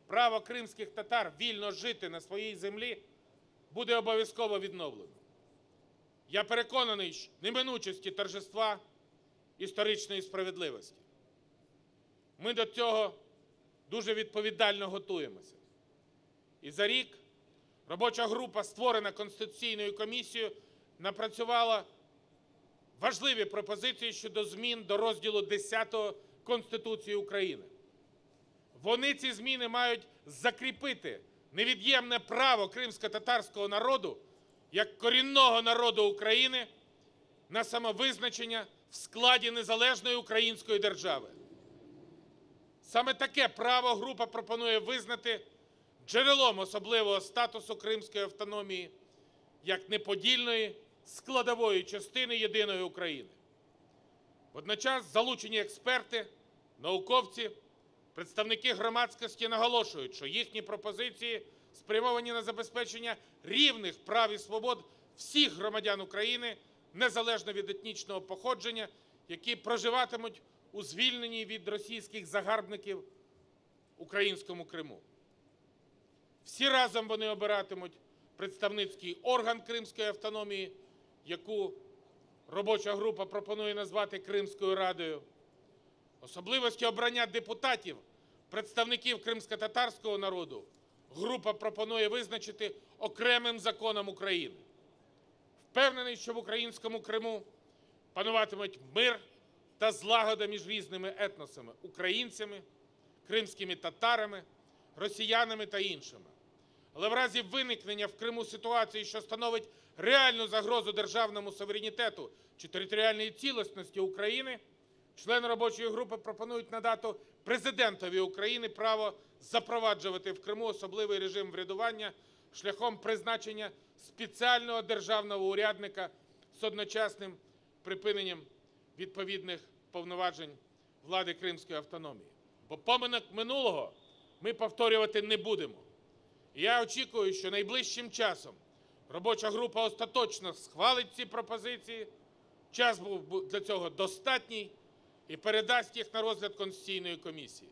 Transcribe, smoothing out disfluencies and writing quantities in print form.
право кримських татар вільно жити на своїй землі буде обов'язково відновлено. Я переконаний в неминучості торжества історичної справедливості. Ми до цього дуже відповідально готуємося. І за рік робоча група, створена Конституційною комісією, напрацювала важливі пропозиції щодо змін до розділу 10 Конституції України. Вони, ці зміни, мають закріпити невід'ємне право кримськотатарського народу як корінного народу України на самовизначення в складі незалежної української держави. Саме таке право група пропонує визнати джерелом особливого статусу Кримської автономії як неподільної складової частини єдиної України. Водночас залучені експерти, науковці, представники громадськості наголошують, що їхні пропозиції спрямовані на забезпечення рівних прав і свобод всіх громадян України, незалежно від етнічного походження, які проживатимуть у звільненій від російських загарбників українському Криму. Всі разом вони обиратимуть представницький орган Кримської автономії, яку робоча група пропонує назвати Кримською Радою. Особливості обрання депутатів, представників кримськотатарського народу, група пропонує визначити окремим законом України. Впевнений, що в українському Криму пануватимуть мир та злагода між різними етносами – українцями, кримськими татарами, росіянами та іншими. Але в разі виникнення в Криму ситуації, що становить реальну загрозу державному суверенітету чи територіальній цілісності України, члени робочої групи пропонують надати Президентові України право запроваджувати в Криму особливий режим врядування шляхом призначення спеціального державного урядника з одночасним припиненням відповідних повноважень влади Кримської автономії. Бо помилок минулого ми повторювати не будемо. І я очікую, що найближчим часом робоча група остаточно схвалить ці пропозиції, час був для цього достатній, і передасть їх на розгляд Конституційної комісії.